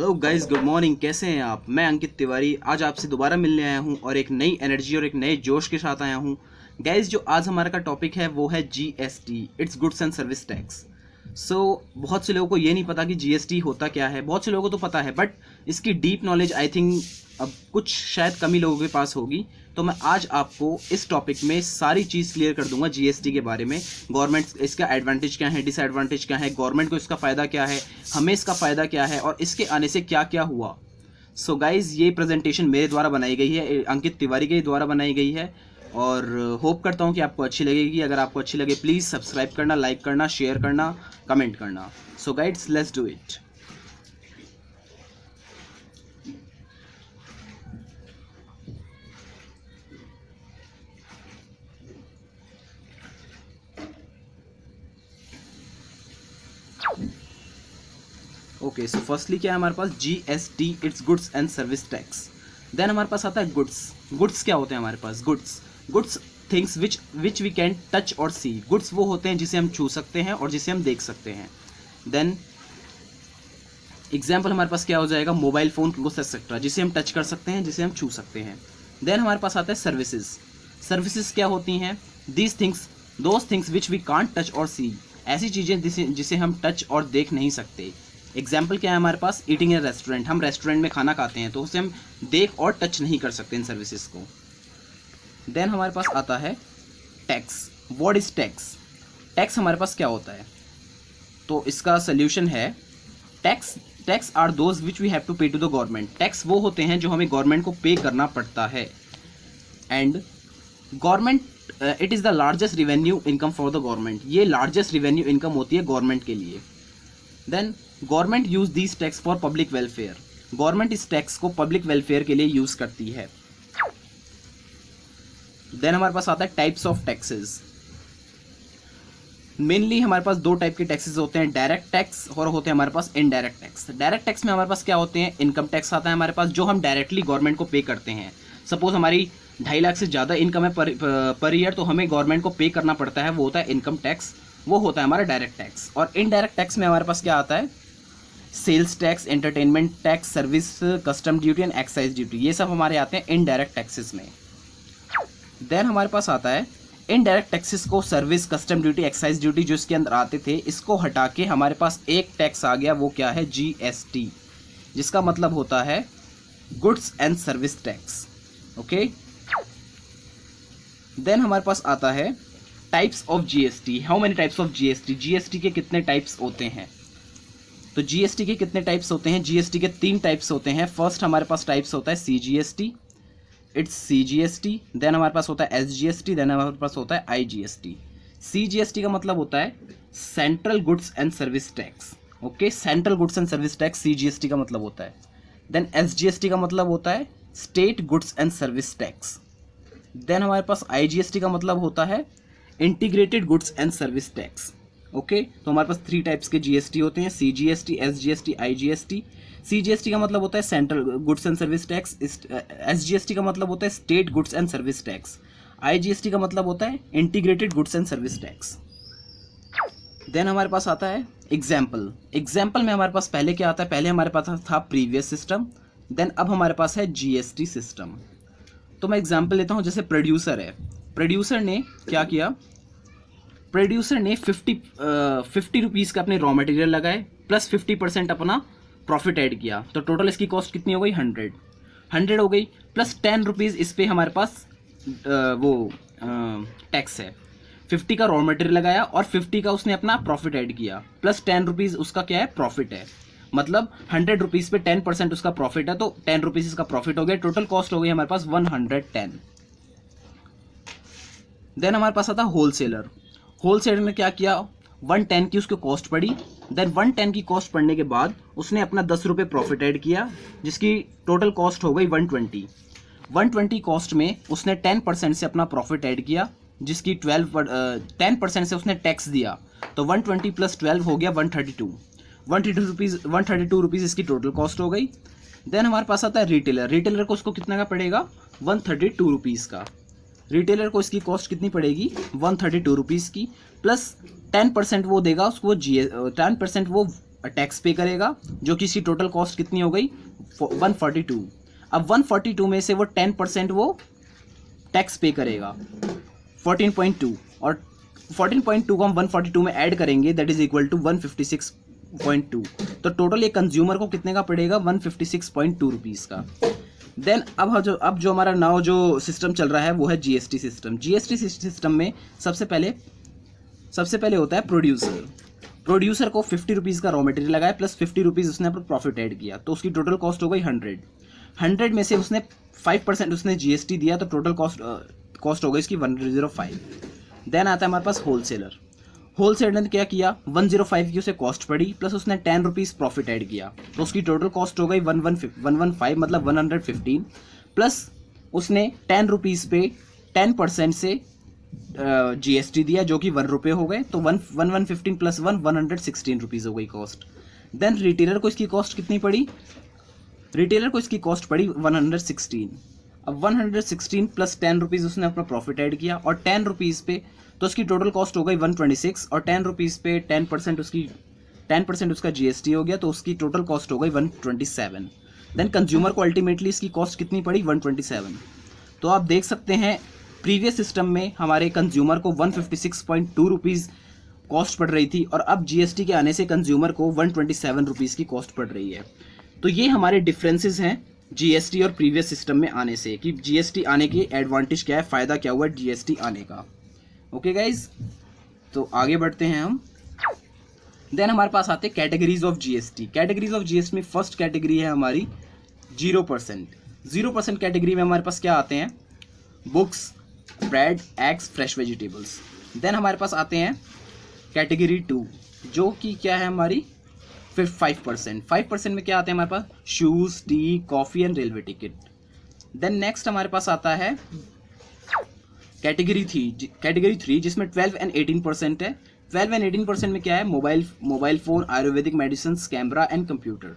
Hello guys, good morning. कैसे हैं आप? मैं अंकित तिवारी आज आपसे दोबारा मिलने आया हूं और एक नई एनर्जी और एक नए जोश के साथ आया हूं। गाइस, जो आज हमारा का टॉपिक है वो है GST, it's goods and service tax. बहुत से लोगों को ये नहीं पता कि जीएसटी होता क्या है। बहुत से लोगों को तो पता है, बट इसकी डीप नॉलेज आई थिंक अब कुछ शायद कम ही लोगों के पास होगी। तो मैं आज आपको इस टॉपिक में सारी चीज़ क्लियर कर दूंगा जीएसटी के बारे में। गवर्नमेंट इसका एडवांटेज क्या है, डिसएडवांटेज क्या है, गवर्नमेंट को इसका फ़ायदा क्या है, हमें इसका फ़ायदा क्या है और इसके आने से क्या क्या हुआ। सो गाइज, ये प्रेजेंटेशन मेरे द्वारा बनाई गई है, अंकित तिवारी के द्वारा बनाई गई है और होप करता हूँ कि आपको अच्छी लगेगी। अगर आपको अच्छी लगे प्लीज़ सब्सक्राइब करना, लाइक करना, शेयर करना, कमेंट करना। So guides, let's do it. Okay, so firstly क्या है हमारे पास? GST, it's goods and service tax. Then हमारे पास आता है गुड्स। गुड्स क्या होते हैं हमारे पास? Goods things which we can touch और सी। गुड्स वो होते हैं जिसे हम छू सकते हैं और जिसे हम देख सकते हैं। देन एग्जाम्पल हमारे पास क्या हो जाएगा? मोबाइल फ़ोन, क्लोथ्स एक्सेट्रा, जिसे हम टच कर सकते हैं, जिसे हम छू सकते हैं। देन हमारे पास आता है सर्विसेज। सर्विसेज क्या होती हैं? Those things which we can't touch और सी। ऐसी चीज़ें जिसे हम टच और देख नहीं सकते। एग्जाम्पल क्या है हमारे पास? Eating in restaurant. हम रेस्टोरेंट में खाना खाते हैं तो उसे हम देख और टच नहीं कर सकते इन सर्विसेज को। देन हमारे पास आता है tax. What is tax? Tax हमारे पास क्या होता है? तो इसका सोल्यूशन है tax are those which we have to pay to the government. Tax वो होते हैं जो हमें गवर्नमेंट को पे करना पड़ता है। And government it is the largest revenue income for the government. ये लार्जेस्ट रिवेन्यू इनकम होती है गवर्नमेंट के लिए। Then government use this tax for public welfare. Government इस टैक्स को पब्लिक वेलफेयर के लिए यूज करती है। देन हमारे पास आता है टाइप्स ऑफ टैक्सेस। मेनली हमारे पास दो टाइप के टैक्सेस होते हैं, डायरेक्ट टैक्स और होते हैं हमारे पास इनडायरेक्ट टैक्स। डायरेक्ट टैक्स में हमारे पास क्या होते हैं? इनकम टैक्स आता है हमारे पास, जो हम डायरेक्टली गवर्नमेंट को पे करते हैं। सपोज हमारी 2.5 लाख से ज़्यादा इनकम है पर ईयर, तो हमें गवर्नमेंट को पे करना पड़ता है, वो होता है इनकम टैक्स। वो होता है हमारा डायरेक्ट टैक्स। और इनडायरेक्ट टैक्स में हमारे पास क्या आता है? Sales tax, entertainment tax, service custom duty and excise duty. ये सब हमारे आते हैं इनडायरेक्ट टैक्सेस में। देन हमारे पास आता है इनडायरेक्ट टैक्सेस को service custom duty excise duty जो इसके अंदर आते थे, इसको हटा के हमारे पास एक टैक्स आ गया। वो क्या है? जीएसटी, जिसका मतलब होता है goods and service tax. Okay. Then हमारे पास आता है types of GST. How many types of GST? GST के कितने टाइप्स होते हैं? तो जीएसटी के कितने टाइप्स होते हैं? जीएसटी के 3 टाइप्स होते हैं। फर्स्ट हमारे पास टाइप्स होता है सीजीएसटी, इट्स सीजीएसटी। देन हमारे पास होता है एसजीएसटी। देन हमारे पास होता है आईजीएसटी। सीजीएसटी का मतलब होता है central goods and service tax. Okay, central goods and service tax CGST का मतलब होता है। देन एसजीएसटी का मतलब होता है state goods and service tax. Then हमारे पास आईजीएसटी का मतलब होता है integrated goods and service tax. Okay, तो हमारे पास 3 टाइप्स के जीएसटी होते हैं, सीजीएसटी, एसजीएसटी, आईजीएसटी। सीजीएसटी का मतलब होता है central goods and service tax. SGST का मतलब होता है state goods and service tax. IGST का मतलब होता है integrated goods and service tax. Then हमारे पास आता है एग्जाम्पल। एग्जाम्पल में हमारे पास पहले क्या आता है? पहले हमारे पास था प्रीवियस सिस्टम। देन अब हमारे पास है जीएसटी सिस्टम। तो मैं एग्जाम्पल लेता हूँ, जैसे प्रोड्यूसर है। प्रोड्यूसर ने क्या किया? प्रोड्यूसर ने 50 रुपीज़ का अपने रॉ मटेरियल लगाए, प्लस 50% अपना प्रॉफिट ऐड किया, तो टोटल इसकी कॉस्ट कितनी हो गई? 100 हो गई। प्लस 10 रुपीज़ इस पर हमारे पास टैक्स है। 50 का रॉ मटेरियल लगाया और 50 का उसने अपना प्रॉफिट ऐड किया, प्लस 10 रुपीज़ उसका क्या है? प्रॉफिट है। मतलब 100 रुपीज़ पे 10% उसका प्रॉफिट है, तो 10 रुपीज़ इसका प्रॉफिट हो गया। टोटल कॉस्ट हो गई हमारे पास 110। देन हमारे पास आता है होलसेलर। होलसेलर ने क्या किया? 110 की उसको कॉस्ट पड़ी। देन 110 की कॉस्ट पड़ने के बाद उसने अपना 10 रुपये प्रॉफिट ऐड किया, जिसकी टोटल कॉस्ट हो गई 120। 120 कॉस्ट में उसने 10% से अपना प्रॉफिट ऐड किया, जिसकी 10% से उसने टैक्स दिया, तो 120 प्लस 12 हो गया 132। 132 रुपीज़ इसकी टोटल कॉस्ट हो गई। देन हमारे पास आता है रिटेलर। रिटेलर को उसको कितना का पड़ेगा? 132 रुपीज़ का। रिटेलर को इसकी कॉस्ट कितनी पड़ेगी? 132 रुपीज़ की, प्लस 10% वो देगा उसको 10% वो टैक्स पे करेगा, जो कि इसकी टोटल कॉस्ट कितनी हो गई 142। अब 142 में से वो 10% वो टैक्स पे करेगा 14.2, और 14.2 को हम 142 में ऐड करेंगे, दैट इज इक्वल टू 156.2। तो टोटल ये कंज्यूमर को कितने का पड़ेगा 156.2 रुपीज़ का। देन अब जो हमारा नाउ जो सिस्टम चल रहा है वो है जीएसटी सिस्टम। जीएसटी सिस्टम में सबसे पहले होता है प्रोड्यूसर को 50 रुपीज़ का रॉ मटेरियल लगाया प्लस 50 रुपीज़ उसने अपना प्रॉफिट ऐड किया, तो उसकी टोटल कॉस्ट हो गई 100 में से उसने 5% उसने जीएसटी दिया, तो टोटल कॉस्ट हो गई इसकी 105। देन आता है हमारे पास होलसेलर ने क्या किया 105 की उसे कॉस्ट पड़ी, प्लस उसने 10 रुपीज़ प्रॉफिट ऐड किया, तो उसकी टोटल कॉस्ट हो गई 115 मतलब 115, प्लस उसने 10 रुपीज़ पे 10% से जीएसटी दिया, जो कि 1 रुपये हो गए, तो 115 प्लस 116 रुपीज़ हो गई कॉस्ट। देन रिटेलर को इसकी कॉस्ट कितनी पड़ी, रिटेलर को इसकी कॉस्ट पड़ी 116। अब 116 प्लस 10 रुपीज़ उसने अपना प्रॉफिट ऐड किया, और 10 रुपीज़ पे तो उसकी टोटल कॉस्ट हो गई 126, और 10 रुपीज़ पे 10% उसका जीएसटी हो गया, तो उसकी टोटल कॉस्ट हो गई 127। देन कंज्यूमर को अल्टीमेटली इसकी कॉस्ट कितनी पड़ी 127। तो आप देख सकते हैं प्रीवियस सिस्टम में हमारे कंज्यूमर को 156.2 रुपीज़ कॉस्ट पड़ रही थी, और अब जीएसटी के आने से कंज्यूमर को 127 रुपीज़ की कॉस्ट पड़ रही है। तो ये हमारे डिफरेंसेस हैं जीएसटी और प्रीवियस सिस्टम में आने से, कि जीएसटी आने के एडवांटेज क्या है, फ़ायदा क्या हुआ जीएसटी आने का। ओके गाइज, तो आगे बढ़ते हैं हम। देन हमारे पास आते हैं categories of GST. Categories of GST में फर्स्ट कैटेगरी है हमारी 0%। 0% कैटेगरी में हमारे पास क्या आते हैं, books, bread, eggs, fresh vegetables. Then हमारे पास आते हैं कैटेगरी 2, जो कि क्या है हमारी 5%। 5% में क्या आते हैं हमारे पास, shoes, tea, coffee and railway ticket. Then next हमारे पास आता है कैटेगरी 3, जिसमें 12 एंड 18% है। 12 एंड 18% में क्या है, mobile phone, ayurvedic medicine, camera and computer.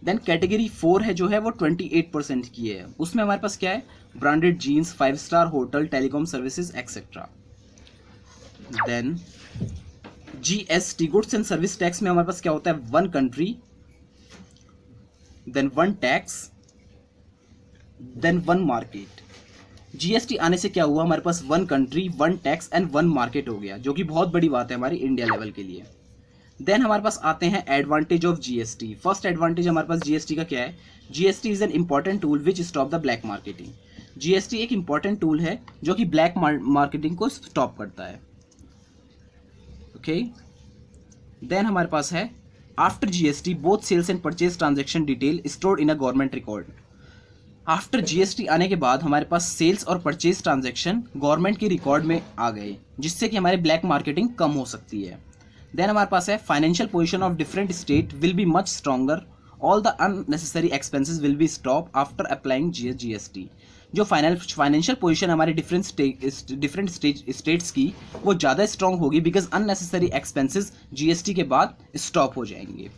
Then category 4 है जो है वो 28% की है, उसमें हमारे पास क्या है, branded jeans, 5 star hotel, telecom services etcetera. Then GST, goods and service tax में हमारे पास क्या होता है, 1 country, then 1 tax, then 1 market. GST आने से क्या हुआ, हमारे पास 1 कंट्री, 1 टैक्स एंड 1 मार्केट हो गया, जो कि बहुत बड़ी बात है हमारी इंडिया लेवल के लिए। देन हमारे पास आते हैं advantage of GST. First advantage हमारे पास जीएसटी का क्या है, GST is an important tool which stop the black marketing. GST एक इंपॉर्टेंट टूल है जो कि ब्लैक मार्केटिंग को स्टॉप करता है। ओके, देन हमारे पास है after GST both sales and purchase transaction detail stored in a government record. After GST आने के बाद हमारे पास सेल्स और परचेज ट्रांजैक्शन गवर्नमेंट के रिकॉर्ड में आ गए, जिससे कि हमारे ब्लैक मार्केटिंग कम हो सकती है। देन हमारे पास है financial position of different state will be much stronger, all the unnecessary expenses will be stop after applying GST. जो फाइनेंशियल पोजीशन हमारे डिफरेंट स्टेट्स की वो ज़्यादा स्ट्रॉन्ग होगी, बिकॉज अननेसेसरी एक्सपेंसेस जीएसटी के बाद स्टॉप हो जाएंगे।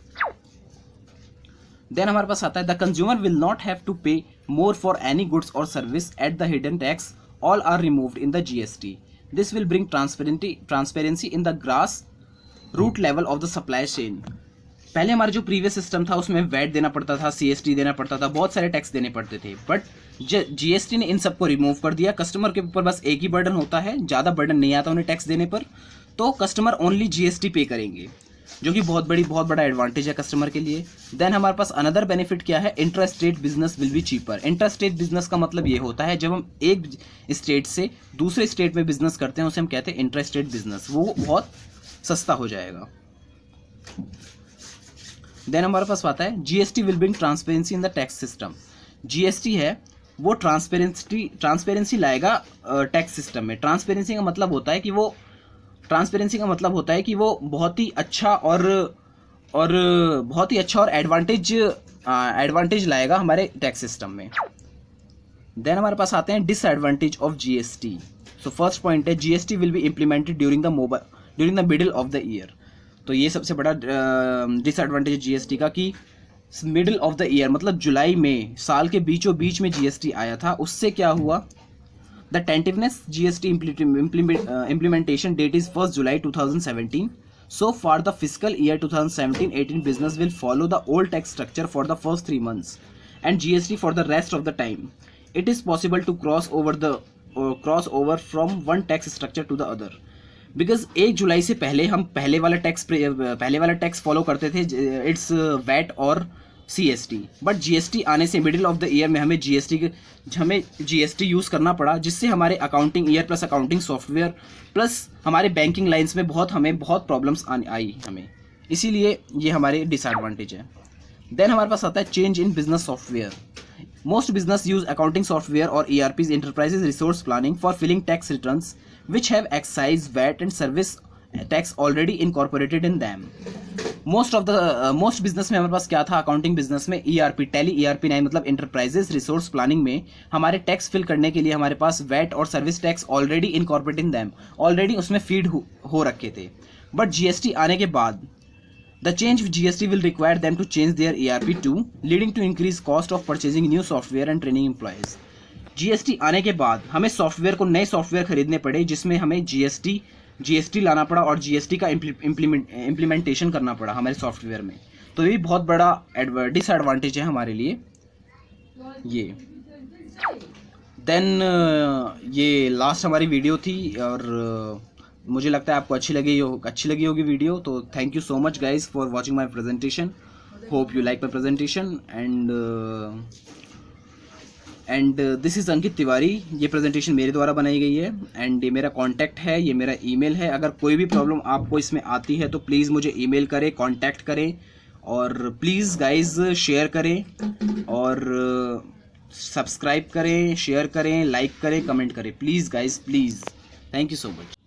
देन हमारे पास आता है the consumer will not have to pay more for any goods और service at the hidden tax, all are removed in the GST. This will bring transparency in the grass root level of the supply chain. पहले हमारा जो previous system था उसमें VAT देना पड़ता था, CST देना पड़ता था, बहुत सारे टैक्स देने पड़ते थे, बट जीएसटी ने इन सबको रिमूव कर दिया। कस्टमर के ऊपर बस एक ही बर्डन होता है, ज़्यादा बर्डन नहीं आता उन्हें टैक्स देने पर, तो कस्टमर ओनली जीएसटी पे करेंगे, जो कि बहुत बड़ा एडवांटेज है कस्टमर के लिए। देन हमारे पास अनदर बेनिफिट क्या है, inter estate business will be cheaper. Inter estate business का मतलब ये होता है जब हम एक स्टेट से दूसरे स्टेट में बिजनेस करते हैं उसे हम कहते हैं इंटर स्टेट बिजनेस, वो बहुत सस्ता हो जाएगा। देन हमारे पास आता है GST will bring transparency in the tax system. GST है वो ट्रांसपेरेंसी लाएगा टैक्स सिस्टम में। ट्रांसपेरेंसी का मतलब होता है कि वो बहुत ही अच्छा और एडवांटेज लाएगा हमारे टैक्स सिस्टम में। देन हमारे पास आते हैं disadvantage of GST. So first point है GST will be implemented during the middle of the year. तो ये सबसे बड़ा डिसएडवांटेज जीएसटी का कि मिडिल ऑफ द ईयर मतलब जुलाई में, साल के बीचों बीच में जीएसटी आया था। उससे क्या हुआ, the tentativeness GST implementation date is 1 July 2017। So far, the fiscal year 2017-18 business will follow the old tax structure for the first 3 months and GST for the rest of the time. It is possible to cross over from one tax structure to the other. Because 1 जुलाई से पहले हम पहले वाला tax follow करते थे, it's VAT और CST, but GST आने से मिडिल ऑफ द ईयर में हमें GST यूज़ करना पड़ा, जिससे हमारे accounting year plus accounting software plus हमारे बैंकिंग लाइंस में हमें बहुत प्रॉब्लम्स आई हमें, इसीलिए ये हमारे डिसएडवांटेज है। देन हमारे पास आता है change in business software. Most business use accounting software और ERPs, enterprises resource planning, for filing tax returns which have excise, VAT and service tax already incorporated in them. Most business में हमारे पास क्या था, अकाउंटिंग बिजनेस में ERP, Tally ERP 9 मतलब enterprises resource planning में हमारे टैक्स फिल करने के लिए हमारे पास वैट और service tax already incorporated in them, already उसमें फीड हो रखे थे। बट GST आने के बाद the change with GST will require them to change their ERP too, leading to increased cost of purchasing new software and training employees. GST आने के बाद हमें सॉफ्टवेयर को नए सॉफ्टवेयर खरीदने पड़े, जिसमें हमें GST लाना पड़ा और GST का इम्प्लीमेंटेशन करना पड़ा हमारे सॉफ्टवेयर में। तो ये भी बहुत बड़ा डिसएडवांटेज है हमारे लिए ये। देन ये लास्ट हमारी वीडियो थी और मुझे लगता है आपको अच्छी लगी होगी वीडियो। तो thank you so much guys for watching my presentation. Hope you like my presentation and this is Ankit Tiwari. ये प्रेजेंटेशन मेरे द्वारा बनाई गई है एंड ये मेरा कॉन्टैक्ट है, ये मेरा ईमेल है। अगर कोई भी प्रॉब्लम आपको इसमें आती है तो प्लीज़ मुझे ईमेल करें, कॉन्टैक्ट करें और प्लीज़ गाइज शेयर करें और सब्सक्राइब करें, शेयर करें, लाइक करें, कमेंट करें, please guys please. Thank you so much.